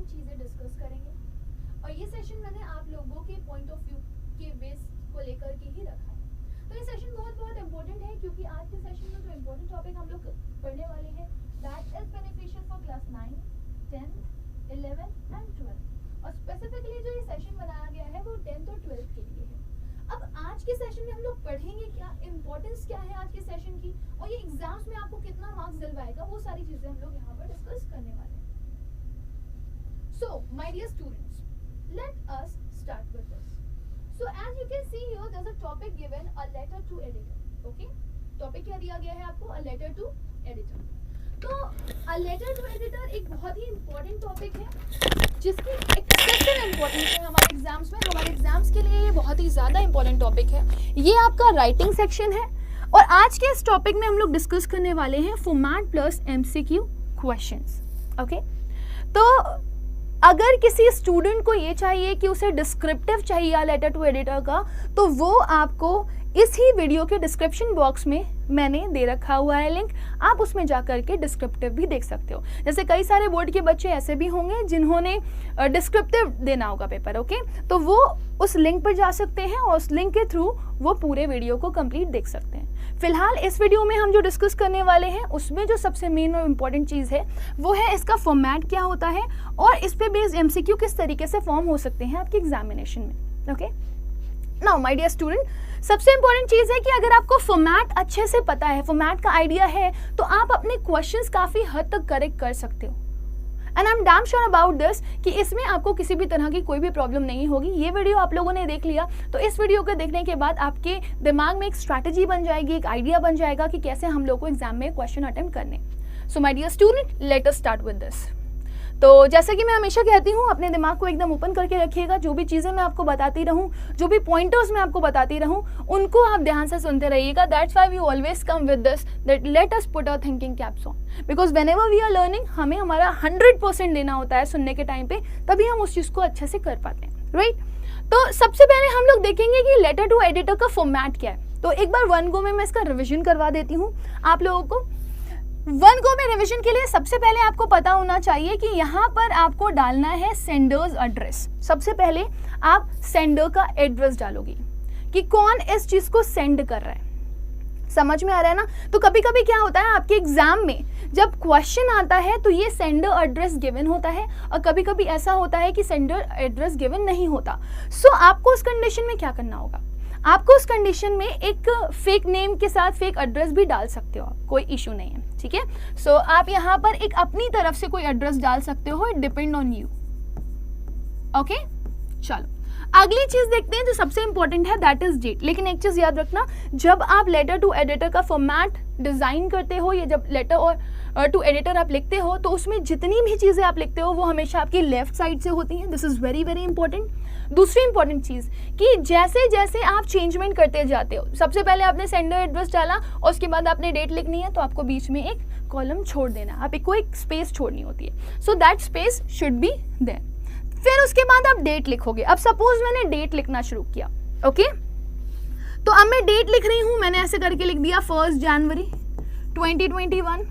चीज़ें डिस्कस करेंगे और ये सेशन मैंने आप लोगों के पॉइंट ऑफ व्यू के बेस को लेकर के ही रखा है। तो ये सेशन बहुत इंपॉर्टेंट है क्योंकि आज के सेशन में जो इम्पोर्टेंट टॉपिक हम लोग पढ़ने वाले हैं that is beneficial for class 9, 10, 11 and 12 और स्पेसिफिकली जो ये सेशन बनाया गया है वो 10th और 12th के लिए है। अब आज के सेशन में हम लोग पढ़ेंगे क्या, इम्पोर्टेंस क्या है आज के सेशन की और ये एग्जाम्स में आपको कितना मार्क्स दिलवाएगा, वो सारी चीजें हम लोग यहाँ पर डिस्कस करने वाले हैं। So my dear students, let us start with this. So as you can see here there is a topic given, a letter to editor. Okay, topic क्या दिया गया है आपको, अ लेटर टू एडिटर। तो अ लेटर टू एडिटर एक बहुत ही important topic है जिसकी एक्सेप्शनल इंपॉर्टेंस है हमारे एग्जाम्स में। हमारे एग्जाम्स के लिए ये बहुत ही ज़्यादा इंपॉर्टेंट टॉपिक है। ये आपका राइटिंग सेक्शन है और आज के इस टॉपिक में हम लोग डिस्कस करने वाले हैं format plus MCQ questions. Okay, तो अगर किसी स्टूडेंट को ये चाहिए कि उसे डिस्क्रिप्टिव चाहिए लेटर टू एडिटर का, तो वो आपको इस ही वीडियो के डिस्क्रिप्शन बॉक्स में मैंने दे रखा हुआ है लिंक, आप उसमें जा करके डिस्क्रिप्टिव भी देख सकते हो। जैसे कई सारे बोर्ड के बच्चे ऐसे भी होंगे जिन्होंने डिस्क्रिप्टिव देना होगा पेपर, ओके, तो वो उस लिंक पर जा सकते हैं और उस लिंक के थ्रू वो पूरे वीडियो को कंप्लीट देख सकते हैं। फिलहाल इस वीडियो में हम जो डिस्कस करने वाले हैं उसमें जो सबसे मेन और इम्पॉर्टेंट चीज़ है वो है इसका फॉर्मेट क्या होता है और इस पे बेस्ड एमसीक्यू किस तरीके से फॉर्म हो सकते हैं आपके एग्जामिनेशन में। Okay, now my dear student, सबसे इंपॉर्टेंट चीज़ है कि अगर आपको फॉर्मेट अच्छे से पता है, फॉर्मेट का आइडिया है, तो आप अपने क्वेश्चंस काफ़ी हद तक करेक्ट कर सकते हो। And I am damn sure about this कि इसमें आपको किसी भी तरह की कोई भी प्रॉब्लम नहीं होगी। ये वीडियो आप लोगों ने देख लिया तो इस वीडियो को देखने के बाद आपके दिमाग में एक स्ट्रैटेजी बन जाएगी, एक आइडिया बन जाएगा कि कैसे हम लोग को एग्जाम में क्वेश्चन अटेम्प्ट करने। So my dear student, let us start with this. तो जैसे कि मैं हमेशा कहती हूँ, अपने दिमाग को एकदम ओपन करके रखिएगा। जो भी चीज़ें मैं आपको बताती रहूँ, जो भी पॉइंटर्स मैं आपको बताती रहूँ, उनको आप ध्यान से सुनते रहिएगा। That's why we always come with this that let us put our thinking caps on, because whenever we are learning हमें हमारा 100% देना होता है सुनने के टाइम पे, तभी हम उस चीज़ को अच्छे से कर पाते हैं, राइट। तो सबसे पहले हम लोग देखेंगे कि लेटर टू एडिटर का फॉर्मेट क्या है। तो एक बार वन गो में मैं इसका रिविजन करवा देती हूँ आप लोगों को। वन गो में रिवीजन के लिए सबसे पहले आपको पता होना चाहिए कि यहाँ पर आपको डालना है सेंडर्स एड्रेस। सबसे पहले आप सेंडर का एड्रेस डालोगे कि कौन इस चीज़ को सेंड कर रहा है। समझ में आ रहा है ना। तो कभी कभी क्या होता है आपके एग्जाम में जब क्वेश्चन आता है तो ये सेंडर एड्रेस गिवन होता है और कभी कभी ऐसा होता है कि सेंडर एड्रेस गिवन नहीं होता। सो आपको उस कंडीशन में क्या करना होगा, आपको उस कंडीशन में एक फेक नेम के साथ फेक एड्रेस भी डाल सकते हो आप, कोई इशू नहीं है, ठीक है। सो आप यहाँ पर एक अपनी तरफ से कोई एड्रेस डाल सकते हो, it depend on you. Okay, चलो अगली चीज देखते हैं जो सबसे इंपॉर्टेंट है, दैट इज डेट। लेकिन एक चीज याद रखना, जब आप लेटर टू एडिटर का फॉर्मेट डिजाइन करते हो या जब लेटर और टू एडिटर आप लिखते हो तो उसमें जितनी भी चीजें आप लिखते हो वो हमेशा आपकी लेफ्ट साइड से होती हैं। This is very very important. दूसरी इंपॉर्टेंट चीज कि जैसे जैसे आप चेंजमेंट करते जाते हो, सबसे पहले आपने सेंडर एड्रेस डाला और उसके बाद आपने डेट लिखनी है, तो आपको बीच में एक कॉलम छोड़ देना, आपको एक स्पेस छोड़नी होती है। So that space should be there. फिर उसके बाद आप डेट लिखोगे। अब सपोज मैंने डेट लिखना शुरू किया, ओके, तो अब मैं डेट लिख रही हूं, मैंने ऐसे करके लिख दिया 1 जनवरी 2021,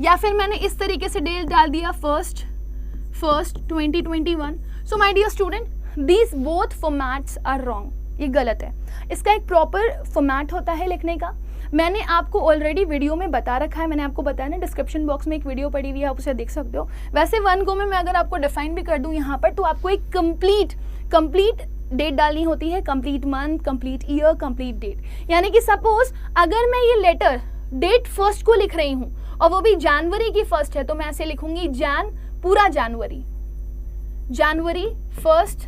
या फिर मैंने इस तरीके से डेट डाल दिया 1 2021। So my dear student, these both formats are wrong, ये गलत है। इसका एक प्रॉपर फॉर्मेट होता है लिखने का, मैंने आपको ऑलरेडी वीडियो में बता रखा है। मैंने आपको बताया ना, डिस्क्रिप्शन बॉक्स में एक वीडियो पड़ी हुई है, आप उसे देख सकते हो। वैसे वन गो में मैं अगर आपको डिफाइन भी कर दूं यहाँ पर, तो आपको एक कंप्लीट डेट डालनी होती है, complete month, complete year, complete date. यानी कि सपोज अगर मैं ये लेटर डेट 1 को लिख रही हूँ और वो भी जनवरी की 1 है, तो मैं ऐसे लिखूंगी पूरा जनवरी 1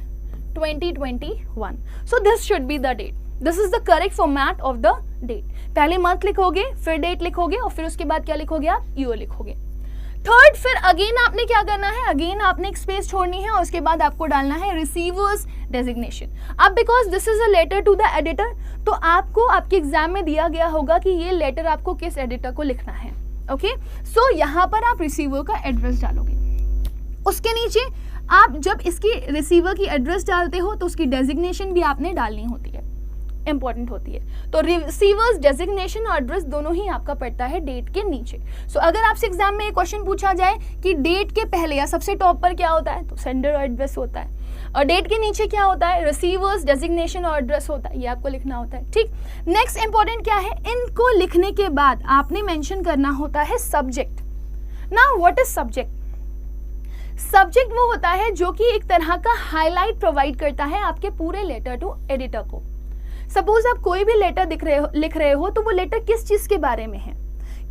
2021। So this should be the date, this is the correct format of the date. पहले मंथ लिखोगे, फिर डेट लिखोगे और फिर उसके बाद क्या लिखोगे आप, ईयर लिखोगे। थर्ड, फिर अगेन आपने क्या करना है, अगेन आपने एक स्पेस छोड़नी है और उसके बाद आपको डालना है रिसीवर्स डेजिग्नेशन। अब because this is a letter to the editor, तो आपको आपके एग्जाम में दिया गया होगा कि ये लेटर आपको किस एडिटर को लिखना है, ओके। सो यहाँ पर आप रिसीवर का एड्रेस डालोगे। उसके नीचे आप जब इसकी रिसीवर की एड्रेस डालते हो तो उसकी डेजिग्नेशन भी आपने डालनी होती है, इंपॉर्टेंट होती है। तो रिसीवर्स डेजिग्नेशन और एड्रेस दोनों ही आपका पड़ता है डेट के नीचे। सो अगर आपसे एग्जाम में एक क्वेश्चन पूछा जाए कि डेट के पहले या सबसे टॉप पर क्या होता है, तो सेंडर और एड्रेस होता है, और डेट के नीचे क्या होता है, रिसीवर्स डेजिग्नेशन और एड्रेस होता है, ये आपको लिखना होता है। ठीक, नेक्स्ट इंपॉर्टेंट क्या है, इनको लिखने के बाद आपने मेंशन करना होता है subject. Now what is subject? Subject वो होता है जो कि एक तरह का हाईलाइट प्रोवाइड करता है आपके पूरे लेटर टू एडिटर को। सपोज आप कोई भी लेटर लिख रहे हो तो वो लेटर किस चीज के बारे में है,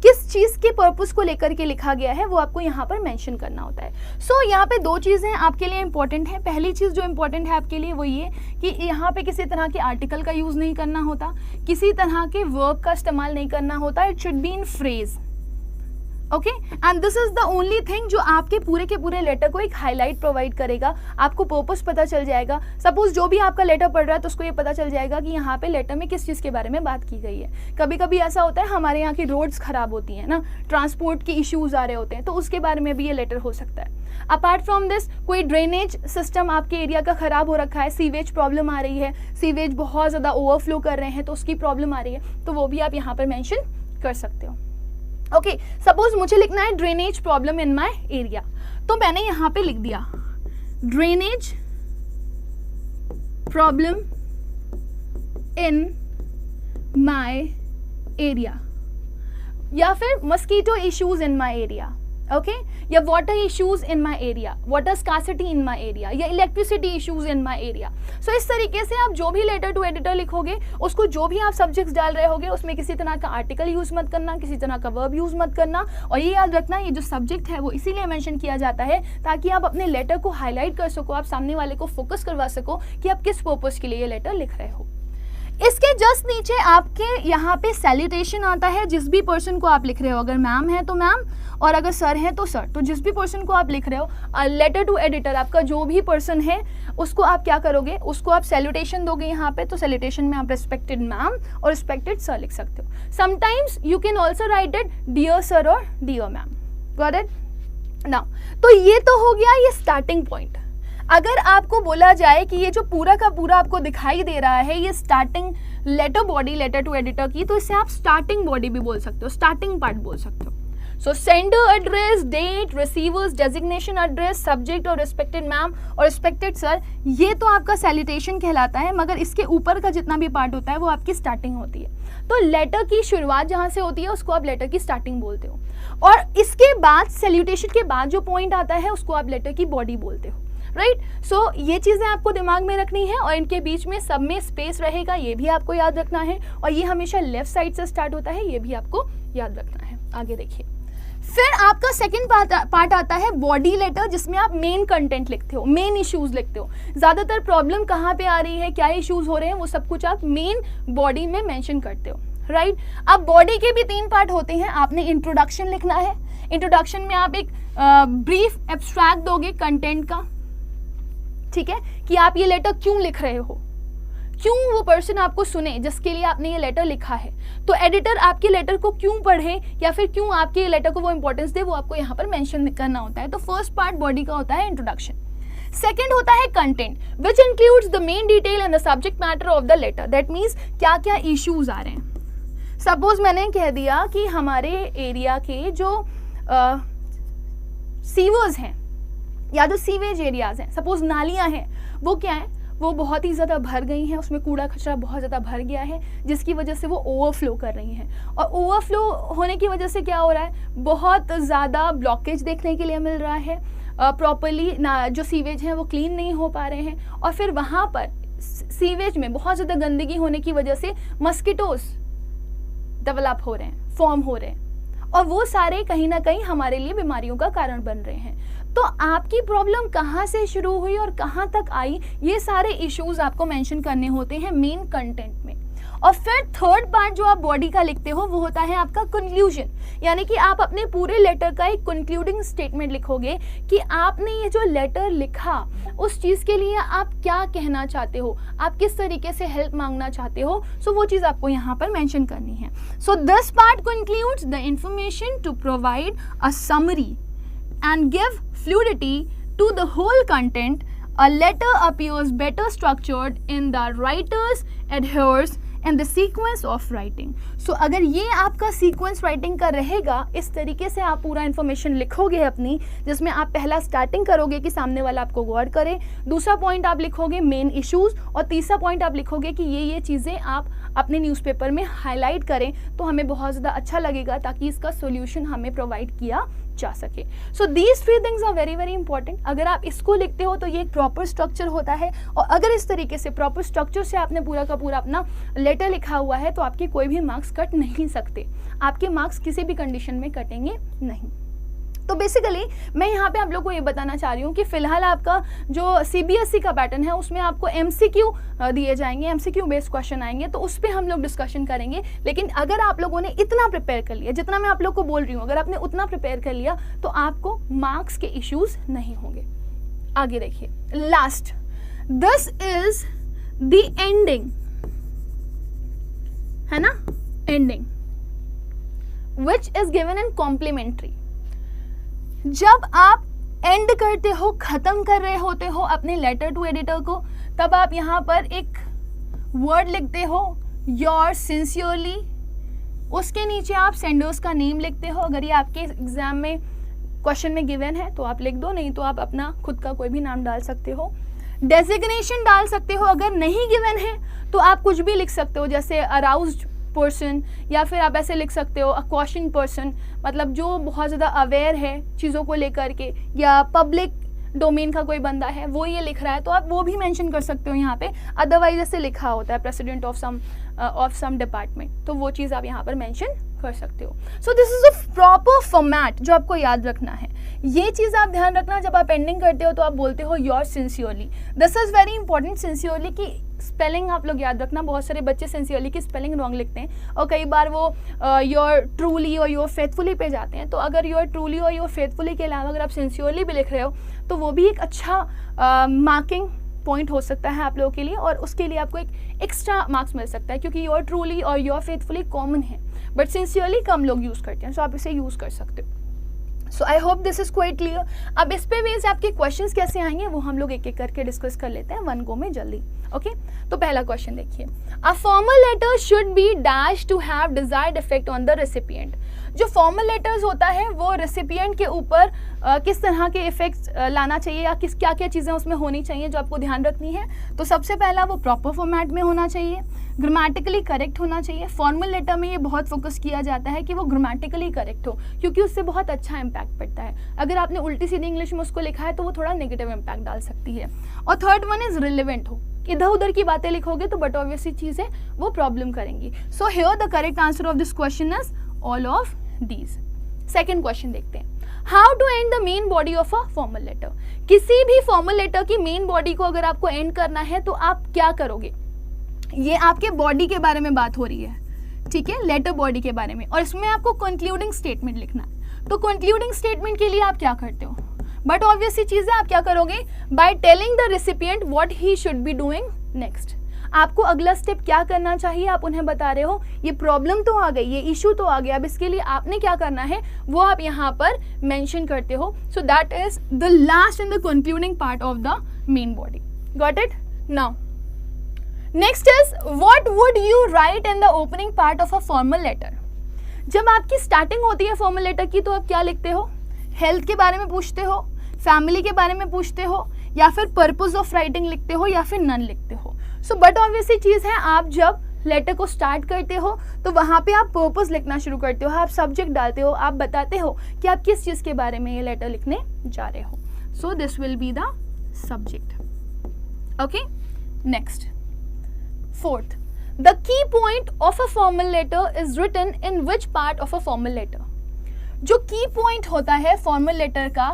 किस चीज के पर्पस को लेकर के लिखा गया है, वो आपको यहाँ पर मेंशन करना होता है। सो यहाँ पे दो चीजें आपके लिए इंपॉर्टेंट है। पहली चीज जो इंपॉर्टेंट है आपके लिए वो ये कि यहाँ पे किसी तरह के आर्टिकल का यूज नहीं करना होता, किसी तरह के वर्ब का इस्तेमाल नहीं करना होता, it should be in phrase. Okay, and this is the only thing जो आपके पूरे के पूरे लेटर को एक हाईलाइट प्रोवाइड करेगा, आपको पर्पस पता चल जाएगा। सपोज जो भी आपका लेटर पढ़ रहा है तो उसको ये पता चल जाएगा कि यहाँ पे लेटर में किस चीज़ के बारे में बात की गई है। कभी कभी ऐसा होता है हमारे यहाँ की रोड्स खराब होती हैं ना, ट्रांसपोर्ट के इश्यूज आ रहे होते हैं, तो उसके बारे में भी ये लेटर हो सकता है। अपार्ट फ्रॉम दिस, कोई ड्रेनेज सिस्टम आपके एरिया का खराब हो रखा है, सीवेज प्रॉब्लम आ रही है, सीवेज बहुत ज़्यादा ओवरफ्लो कर रहे हैं तो उसकी प्रॉब्लम आ रही है, तो वो भी आप यहाँ पर मैंशन कर सकते हो। ओके, सपोज मुझे लिखना है drainage problem in my area, तो मैंने यहाँ पे लिख दिया drainage problem in my area, या फिर mosquito issues in my area, okay, या water issues in my area, water scarcity in my area, या electricity issues in my area. So इस तरीके से आप जो भी लेटर टू एडिटर लिखोगे, उसको जो भी आप सब्जेक्ट्स डाल रहे होगे, उसमें किसी तरह का आर्टिकल यूज मत करना, किसी तरह का वर्ब यूज मत करना। और ये याद रखना, ये जो सब्जेक्ट है वो इसीलिए मेंशन किया जाता है ताकि आप अपने लेटर को हाईलाइट कर सको, आप सामने वाले को फोकस करवा सको कि आप किस पर्पज के लिए ये लेटर लिख रहे हो। इसके जस्ट नीचे आपके यहाँ पे सैल्यूटेशन आता है, जिस भी पर्सन को आप लिख रहे हो, अगर मैम है तो मैम, और अगर सर है तो सर, तो जिस भी पर्सन को आप लिख रहे हो, लेटर टू एडिटर आपका जो भी पर्सन है उसको आप क्या करोगे, उसको आप सैल्यूटेशन दोगे यहाँ पे। तो सैल्यूटेशन में आप रिस्पेक्टेड मैम और रिस्पेक्टेड सर लिख सकते हो। Sometimes you can also write it dear sir और dear ma'am. Got it? Now तो ये तो हो गया ये स्टार्टिंग पॉइंट। अगर आपको बोला जाए कि ये जो पूरा का पूरा आपको दिखाई दे रहा है ये starting letter body letter to editor की, तो इसे आप स्टार्टिंग बॉडी भी बोल सकते हो, स्टार्टिंग पार्ट बोल सकते हो। So sender address, date, receiver's designation address, subject और रिस्पेक्टेड मैम और रिस्पेक्टेड सर, ये तो आपका सैल्यूटेशन कहलाता है, मगर इसके ऊपर का जितना भी पार्ट होता है वो आपकी स्टार्टिंग होती है। तो लेटर की शुरुआत जहाँ से होती है उसको आप लेटर की स्टार्टिंग बोलते हो, और इसके बाद सैल्यूटेशन के बाद जो पॉइंट आता है उसको आप लेटर की बॉडी बोलते हो। राइट, सो ये चीज़ें आपको दिमाग में रखनी है, और इनके बीच में सब में स्पेस रहेगा, ये भी आपको याद रखना है, और ये हमेशा लेफ्ट साइड से स्टार्ट होता है, ये भी आपको याद रखना है। आगे देखिए, फिर आपका सेकंड पार्ट आता है बॉडी लेटर, जिसमें आप मेन कंटेंट लिखते हो, मेन इश्यूज लिखते हो। ज़्यादातर प्रॉब्लम कहाँ पे आ रही है, क्या इश्यूज हो रहे हैं, वो सब कुछ आप मेन बॉडी में मेंशन करते हो। राइट, अब बॉडी के भी 3 पार्ट होते हैं। आपने इंट्रोडक्शन लिखना है, इंट्रोडक्शन में आप एक ब्रीफ एब्स्ट्रैक्ट दोगे कंटेंट का, ठीक है, कि आप ये लेटर क्यों लिख रहे हो, क्यों वो पर्सन आपको सुने जिसके लिए आपने ये लेटर लिखा है, तो एडिटर आपके लेटर को क्यों पढ़े या फिर क्यों आपके लेटर को वो इंपॉर्टेंस दे, वो आपको यहाँ पर मेंशन करना होता है। तो फर्स्ट पार्ट बॉडी का होता है इंट्रोडक्शन। सेकेंड होता है content, which includes the main detail and the subject matter of the letter. That means क्या क्या इश्यूज आ रहे हैं। सपोज मैंने कह दिया कि हमारे एरिया के जो सीवर्स हैं या जो सीवेज एरियाज हैं, सपोज नालियां हैं, वो क्या है, वो बहुत ही ज़्यादा भर गई हैं, उसमें कूड़ा कचरा बहुत ज़्यादा भर गया है, जिसकी वजह से वो ओवरफ्लो कर रही हैं। और ओवरफ्लो होने की वजह से क्या हो रहा है, बहुत ज़्यादा ब्लॉकेज देखने के लिए मिल रहा है, प्रॉपरली ना जो सीवेज हैं वो क्लीन नहीं हो पा रहे हैं, और फिर वहाँ पर सीवेज में बहुत ज़्यादा गंदगी होने की वजह से मस्किटोज डेवलप हो रहे हैं, फॉर्म हो रहे हैं, और वो सारे कहीं ना कहीं हमारे लिए बीमारियों का कारण बन रहे हैं। तो आपकी प्रॉब्लम कहाँ से शुरू हुई और कहाँ तक आई, ये सारे इश्यूज आपको मेंशन करने होते हैं मेन कंटेंट में। और फिर थर्ड पार्ट जो आप बॉडी का लिखते हो वो होता है आपका कंक्लूजन, यानी कि आप अपने पूरे लेटर का एक कंक्लूडिंग स्टेटमेंट लिखोगे कि आपने ये जो लेटर लिखा उस चीज़ के लिए आप क्या कहना चाहते हो, आप किस तरीके से हेल्प मांगना चाहते हो। सो वो चीज़ आपको यहाँ पर मेंशन करनी है। So this part concludes the information to provide a summary and give fluidity to the whole content a letter appears better structured in the writer's adheres and the sequence of writing. So अगर ये आपका sequence writing का रहेगा, इस तरीके से आप पूरा information लिखोगे अपनी, जिसमें आप पहला starting करोगे कि सामने वाला आपको गौर करे, दूसरा point आप लिखोगे main issues, और तीसरा point आप लिखोगे कि ये चीज़ें आप अपने न्यूज़पेपर में हाईलाइट करें, तो हमें बहुत ज़्यादा अच्छा लगेगा ताकि इसका सोल्यूशन हमें प्रोवाइड किया जा सके. So these 3 things are very very important. अगर आप इसको लिखते हो तो ये एक प्रॉपर स्ट्रक्चर होता है, और अगर इस तरीके से प्रॉपर स्ट्रक्चर से आपने पूरा का पूरा अपना लेटर लिखा हुआ है तो आपके कोई भी मार्क्स कट नहीं सकते. आपके मार्क्स किसी भी कंडीशन में कटेंगे नहीं. तो बेसिकली मैं यहाँ पे आप लोग को ये बताना चाह रही हूँ कि फिलहाल आपका जो CBSE का पैटर्न है उसमें आपको MCQ दिए जाएंगे, MCQ बेस्ड क्वेश्चन आएंगे, तो उस पर हम लोग डिस्कशन करेंगे. लेकिन अगर आप लोगों ने इतना प्रिपेयर कर लिया, जितना मैं आप लोग को बोल रही हूँ, अगर आपने उतना प्रिपेयर कर लिया तो आपको मार्क्स के इश्यूज नहीं होंगे. आगे देखिए, last, this is the ending, है ना, ending which is given in complimentary. जब आप एंड करते हो, खत्म कर रहे होते हो अपने लेटर टू एडिटर को, तब आप यहाँ पर एक वर्ड लिखते हो, योर सिंसियरली. उसके नीचे आप सेंडर्स का नेम लिखते हो. अगर ये आपके एग्जाम में क्वेश्चन में गिवन है तो आप लिख दो, नहीं तो आप अपना खुद का कोई भी नाम डाल सकते हो. डेजिग्नेशन डाल सकते हो. अगर नहीं गिवन है तो आप कुछ भी लिख सकते हो, जैसे अराउज्ड पर्सन, या फिर आप ऐसे लिख सकते हो अ क्वेश्चन पर्सन, मतलब जो बहुत ज़्यादा अवेयर है चीज़ों को लेकर के, या पब्लिक डोमेन का कोई बंदा है वो ये लिख रहा है तो आप वो भी मेंशन कर सकते हो यहाँ पे. अदरवाइज ऐसे लिखा होता है प्रेसिडेंट ऑफ सम डिपार्टमेंट, तो वो चीज़ आप यहाँ पर मेंशन कर सकते हो. So this is a proper format जो आपको याद रखना है. ये चीज़ आप ध्यान रखना, जब आप एंडिंग करते हो तो आप बोलते हो your sincerely. This is very important. Sincerely की स्पेलिंग आप लोग याद रखना. बहुत सारे बच्चे सिंसियरली की स्पेलिंग रॉन्ग लिखते हैं और कई बार वो योर ट्रूली और योर फेथफुली पे जाते हैं. तो अगर योर ट्रूली और योर फेथफुली के अलावा अगर आप सिंसियरली भी लिख रहे हो तो वो भी एक अच्छा मार्किंग पॉइंट हो सकता है आप लोगों के लिए, और उसके लिए आपको एक एक्स्ट्रा मार्क्स मिल सकता है, क्योंकि योर ट्रूली और योर फेथफुली कॉमन है बट सिंसियरली कम लोग यूज़ करते हैं. सो आप इसे यूज़ कर सकते हो. So I hope this is quite clear. अब इस पे बेस्ड आपके क्वेश्चंस कैसे आएंगे वो हम लोग एक एक करके डिस्कस कर लेते हैं वन गो में जल्दी. ओके तो पहला क्वेश्चन देखिए, a formal letter should be dash to have desired effect on the recipient. जो फॉर्मल लेटर्स होता है वो रेसिपिएंट के ऊपर किस तरह के इफेक्ट्स लाना चाहिए, या किस क्या क्या चीज़ें उसमें होनी चाहिए जो आपको ध्यान रखनी है. तो सबसे पहला वो प्रॉपर फॉर्मेट में होना चाहिए, ग्रामेटिकली करेक्ट होना चाहिए. फॉर्मल लेटर में ये बहुत फोकस किया जाता है कि वो ग्रामेटिकली करेक्ट हो, क्योंकि उससे बहुत अच्छा इम्पैक्ट पड़ता है. अगर आपने उल्टी सीधी इंग्लिश में उसको लिखा है तो वो थोड़ा नेगेटिव इम्पैक्ट डाल सकती है. और थर्ड वन इज रिलेवेंट हो. इधर उधर की बातें लिखोगे तो बट ऑब्वियसली चीज़ें वो प्रॉब्लम करेंगी. So here the correct answer of this question is all of these. Second question देखते हैं, how to end the main body of a formal letter. किसी भी फॉर्मल लेटर की मेन बॉडी को अगर आपको एंड करना है तो आप क्या करोगे. ये आपके बॉडी के बारे में बात हो रही है, ठीक है, लेटर बॉडी के बारे में, और इसमें आपको कंक्लूडिंग स्टेटमेंट लिखना है. तो कंक्लूडिंग स्टेटमेंट के लिए आप क्या करते हो, बट ऑब्वियसली चीज़ है, आप क्या करोगे, by telling the recipient what he should be doing next. आपको अगला स्टेप क्या करना चाहिए आप उन्हें बता रहे हो. ये प्रॉब्लम तो आ गई, ये इशू तो आ गया, अब इसके लिए आपने क्या करना है वो आप यहाँ पर मेंशन करते हो. So that is the last and the concluding part of the main body. Got it. Now next is what would you write in the opening part of a formal letter. जब आपकी starting होती है formal letter की तो आप क्या लिखते हो, हेल्थ के बारे में पूछते हो, फैमिली के बारे में पूछते हो, या फिर पर्पस ऑफ राइटिंग लिखते हो, या फिर नन लिखते हो. सो बट ऑब्वियसली चीज़ है, आप जब लेटर को स्टार्ट करते हो तो वहाँ पे आप पर्पस लिखना शुरू करते हो, आप सब्जेक्ट डालते हो, आप बताते हो कि आप किस चीज़ के बारे में ये लेटर लिखने जा रहे हो. So this will be the subject. Okay next, fourth, the key point of a formal letter is written in which part of a formal letter. जो की पॉइंट होता है फॉर्मल लेटर का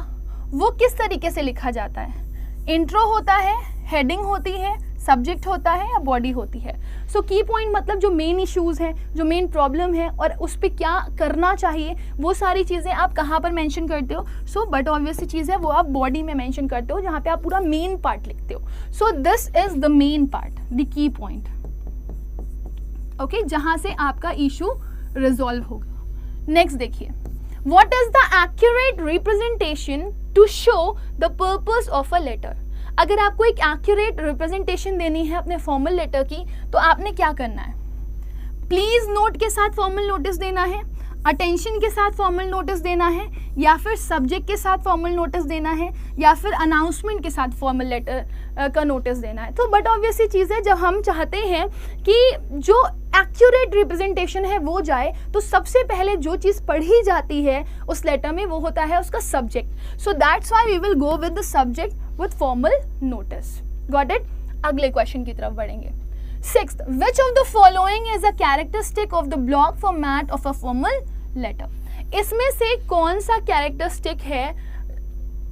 वो किस तरीके से लिखा जाता है. इंट्रो होता है, हेडिंग होती है, सब्जेक्ट होता है, या बॉडी होती है. सो की पॉइंट मतलब जो मेन इश्यूज हैं, जो मेन प्रॉब्लम है और उस पर क्या करना चाहिए, वो सारी चीज़ें आप कहाँ पर मेंशन करते हो. सो बट ऑब्वियसली चीज़ है वो आप बॉडी में मेंशन करते हो, जहाँ पे आप पूरा मेन पार्ट लिखते हो. So this is the main part, the key point. Okay, जहाँ से आपका इशू रिजॉल्व होगा. नेक्स्ट देखिए, what is the accurate representation to show the purpose of a letter. अगर आपको एक एक्यूरेट रिप्रेजेंटेशन देनी है अपने फॉर्मल लेटर की, तो आपने क्या करना है, प्लीज नोट के साथ फॉर्मल नोटिस देना है, अटेंशन के साथ फॉर्मल नोटिस देना है, या फिर सब्जेक्ट के साथ फॉर्मल नोटिस देना है, या फिर अनाउंसमेंट के साथ फॉर्मल लेटर का नोटिस देना है। तो बट ऑब्वियसली चीज़ है, जब हम चाहते हैं कि जो एक्यूरेट रिप्रेजेंटेशन है वो जाए, तो सबसे पहले जो चीज़ पढ़ी जाती है उस लेटर में वो होता है उसका subject. So that's why we will go with the subject with formal notice. Got it? अगले क्वेश्चन की तरफ बढ़ेंगे। Sixth, which of the following is a characteristic of the block format of a formal letter? इसमें से कौन सा characteristic है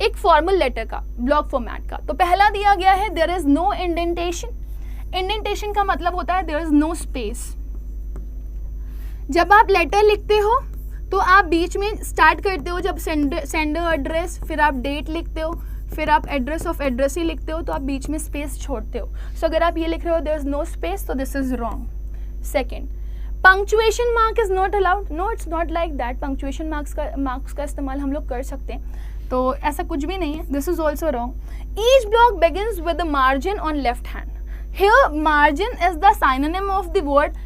एक फॉर्मल लेटर का, ब्लॉक फॉर्मेट का? तो पहला दिया गया है there is no indentation. Indentation का मतलब होता है there is no space. जब आप लेटर लिखते हो तो आप बीच में स्टार्ट करते हो जब सेंडर एड्रेस, फिर आप डेट लिखते हो, फिर आप एड्रेस ऑफ एड्रेस ही लिखते हो, तो आप बीच में स्पेस छोड़ते हो। सो अगर आप ये लिख रहे हो देयर इज नो स्पेस, तो this is wrong. Second, punctuation mark is not allowed. No, it's not like that. Punctuation marks का इस्तेमाल हम लोग कर सकते हैं, तो ऐसा कुछ भी नहीं है। This is also wrong. Each block begins with the margin on left hand. Here margin is the synonym of the word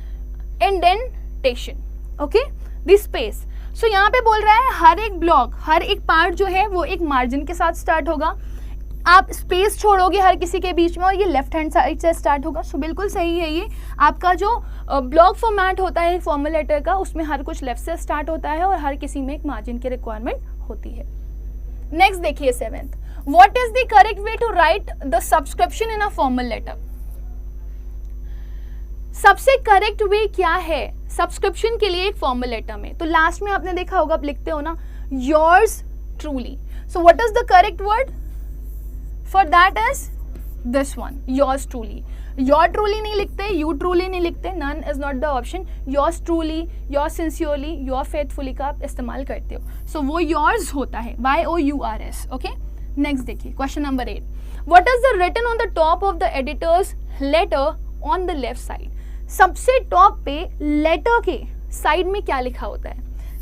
indentation, okay, the space. So यहाँ पे बोल रहा है हर एक ब्लॉक, हर एक पार्ट जो है वो एक मार्जिन के साथ स्टार्ट होगा, आप स्पेस छोड़ोगे हर किसी के बीच में, और ये लेफ्ट हैंड साइड से स्टार्ट होगा। सो बिल्कुल सही है ये। आपका जो ब्लॉक फॉर्मेट होता है फॉर्मल लेटर का, उसमें हर कुछ लेफ्ट से स्टार्ट होता है और हर किसी में एक मार्जिन की रिक्वायरमेंट होती है। नेक्स्ट देखिए 7th, what is the correct way to write the subscription in a formal letter? सबसे करेक्ट वे क्या है सब्सक्रिप्शन के लिए एक फॉर्मल लेटर में? तो लास्ट में आपने देखा होगा, आप लिखते हो ना yours truly. So what is the correct word for that? Is this one, yours truly. Your truly नहीं लिखते, यू ट्रूली नहीं लिखते, none is not the option. Yours truly, your sincerely, your faithfully का आप इस्तेमाल करते हो, सो वो योर्स होता है, YOURS, ओके। नेक्स्ट देखिए question number 8, what is the written on the top of the editor's letter on the left side? सबसे टॉप पे लेटर के साइड में क्या लिखा होता है?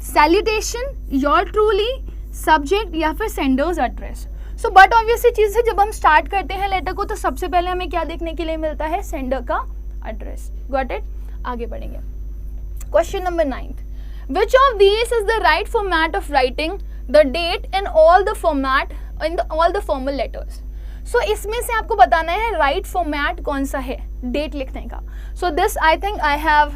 सैल्यूटेशन, योर ट्रूली, सब्जेक्ट, या फिर sender's address? So but obviously चीज है, जब हम स्टार्ट करते हैं लेटर को तो सबसे पहले हमें क्या देखने के लिए मिलता है? सेंडर का एड्रेस। Got it? आगे बढ़ेंगे। Question number 9, which of these is the right format of writing the date in all the formal letters? So इसमें से आपको बताना है राइट फॉर्मेट कौन सा है डेट लिखने का। So this I think I have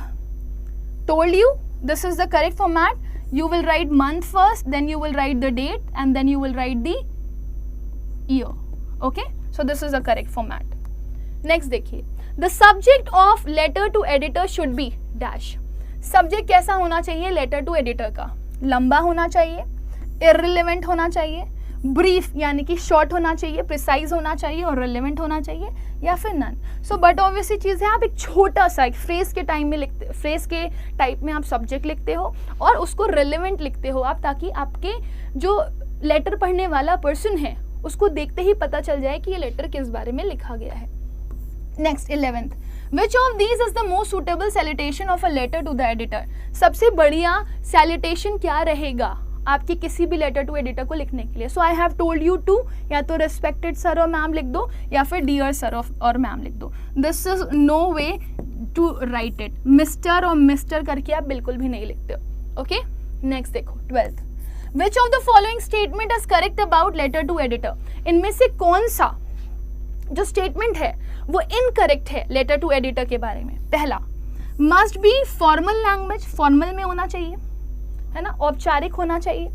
told you, this is the correct format. You will write month first, then you will write the date, and then you will write the year. Okay, so this is the correct format. Next देखिए, the subject of letter to editor should be dash. Subject कैसा होना चाहिए letter to editor का? लंबा होना चाहिए, irrelevant होना चाहिए, brief यानी कि short होना चाहिए, precise होना चाहिए और relevant होना चाहिए, या फिर none. So but obviously चीज़ है, आप एक छोटा सा एक phrase के टाइम में लिखते, phrase के टाइप में आप subject लिखते हो और उसको relevant लिखते हो आप, ताकि आपके जो लेटर पढ़ने वाला पर्सन है उसको देखते ही पता चल जाए कि ये लेटर किस बारे में लिखा गया है। Next 11th, which of these is the most suitable salutation of a letter to the editor? सबसे बढ़िया salutation क्या रहेगा आपकी किसी भी लेटर टू एडिटर को लिखने के लिए? So I have told you two, या तो रिस्पेक्टेड सर और मैम लिख दो, या फिर डियर सर और मैम लिख दो। This is no way to write it. Mister और मिस्टर करके आप बिल्कुल भी नहीं लिखते हो। ओके, नेक्स्ट देखो 12th, which of the following statement is correct about letter to editor? इनमें से कौन सा जो स्टेटमेंट है वो इनकरेक्ट है लेटर टू एडिटर के बारे में? पहला, must be formal language, formal में होना चाहिए, है ना, औपचारिक होना चाहिए।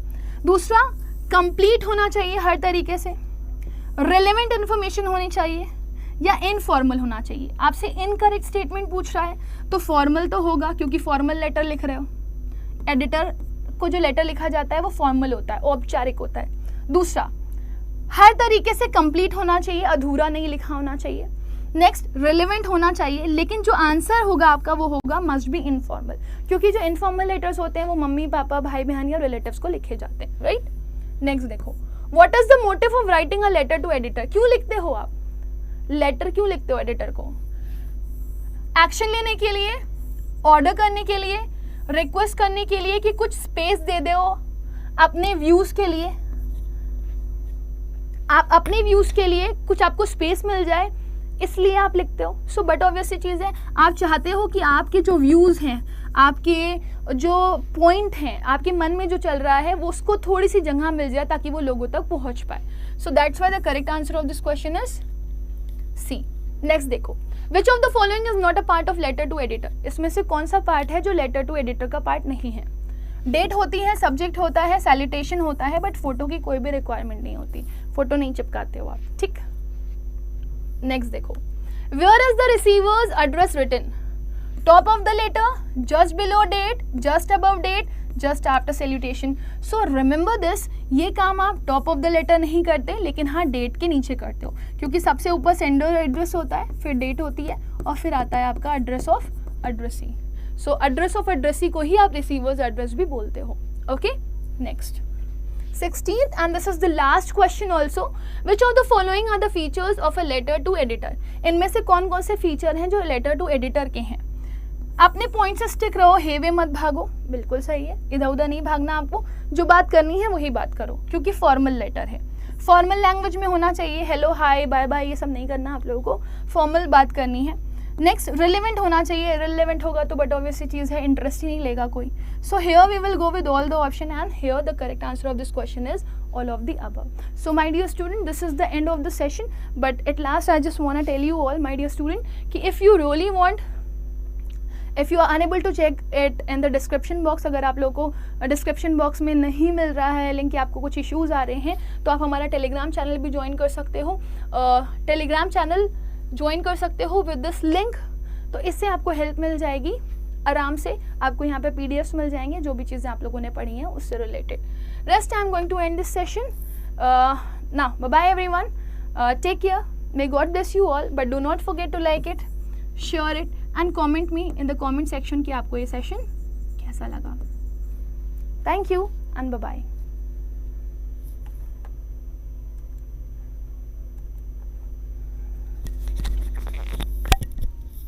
दूसरा, कंप्लीट होना चाहिए हर तरीके से, रिलेवेंट इंफॉर्मेशन होनी चाहिए, या इनफॉर्मल होना चाहिए। आपसे इनकरेक्ट स्टेटमेंट पूछ रहा है तो फॉर्मल तो होगा, क्योंकि फॉर्मल लेटर लिख रहे हो। एडिटर को जो लेटर लिखा जाता है वो फॉर्मल होता है, औपचारिक होता है। दूसरा, हर तरीके से कंप्लीट होना चाहिए, अधूरा नहीं लिखा होना चाहिए। नेक्स्ट, रिलेवेंट होना चाहिए, लेकिन जो आंसर होगा आपका वो होगा मस्ट बी इनफॉर्मल, क्योंकि जो इनफॉर्मल लेटर्स होते हैं वो मम्मी पापा भाई बहन या रिलेटिव्स को लिखे जाते हैं, राइट। नेक्स्ट देखो, what is the motive of writing a letter to editor? क्यों लिखते हो आप लेटर, क्यों लिखते हो एडिटर को? एक्शन लेने के लिए, ऑर्डर करने के लिए, रिक्वेस्ट करने के लिए, कि कुछ स्पेस दे दो अपने व्यूज के लिए? आप अपने व्यूज़ के लिए कुछ आपको स्पेस मिल जाए, इसलिए आप लिखते हो। सो बट ऑब्वियस सी चीज़ है, आप चाहते हो कि आपके जो व्यूज़ हैं, आपके जो पॉइंट हैं, आपके मन में जो चल रहा है वो उसको थोड़ी सी जगह मिल जाए ताकि वो लोगों तक पहुंच पाए। So that's why the correct answer of this question is C. Next देखो, which of the following is not a part of letter to editor. इसमें से कौन सा पार्ट है जो लेटर टू एडिटर का पार्ट नहीं है? डेट होती है, सब्जेक्ट होता है, सैल्यूटेशन होता है, बट फोटो की कोई भी रिक्वायरमेंट नहीं होती, फोटो नहीं चिपकाते हो आप, ठीक। नेक्स्ट देखो, where is the receiver's address written? Top of the letter, just below date, just above date, just after salutation. So remember this, ये काम आप टॉप ऑफ द लेटर नहीं करते, लेकिन हाँ डेट के नीचे करते हो, क्योंकि सबसे ऊपर सेंडर एड्रेस होता है, फिर डेट होती है, और फिर आता है आपका address of addressee. So address of addressee को ही आप रिसीवर्स एड्रेस भी बोलते हो। Okay, next 16th and this is the last question also, which of the following are the features of a letter to editor? इनमें से कौन कौन से फीचर हैं जो लेटर टू एडिटर के हैं? अपने पॉइंट से स्टिक रहो, हेवे मत भागो, बिल्कुल सही है, इधर उधर नहीं भागना आपको, जो बात करनी है वही बात करो, क्योंकि फॉर्मल लेटर है, फॉर्मल लैंग्वेज में होना चाहिए, हेलो हाय बाय बाय ये सब नहीं करना आप लोगों को, फॉर्मल बात करनी है। नेक्स्ट, रिलेवेंट होना चाहिए, रिलेवेंट होगा तो बट ऑब्वियस चीज़ है, इंटरेस्ट ही नहीं लेगा कोई। So here we will go with all the option and here the correct answer of this question is all of the above. So my dear student, this is the end of the session, but at last I just want to tell you all, my dear student, कि if you really want, if you are unable to check it in the description box, अगर आप लोगों को description box में नहीं मिल रहा है link, या आपको कुछ इश्यूज़ आ रहे हैं, तो आप हमारा टेलीग्राम चैनल भी ज्वाइन कर सकते हो, टेलीग्राम चैनल ज्वाइन कर सकते हो विद दिस लिंक। तो इससे आपको हेल्प मिल जाएगी आराम से, आपको यहाँ पे PDFs मिल जाएंगे जो भी चीज़ें आप लोगों ने पढ़ी हैं उससे related. Rest I am going to end this session now, bye bye everyone, take care, may God bless you all, but do not forget to like it, share it and comment me in the comment section कि आपको ये session कैसा लगा। Thank you and bye bye.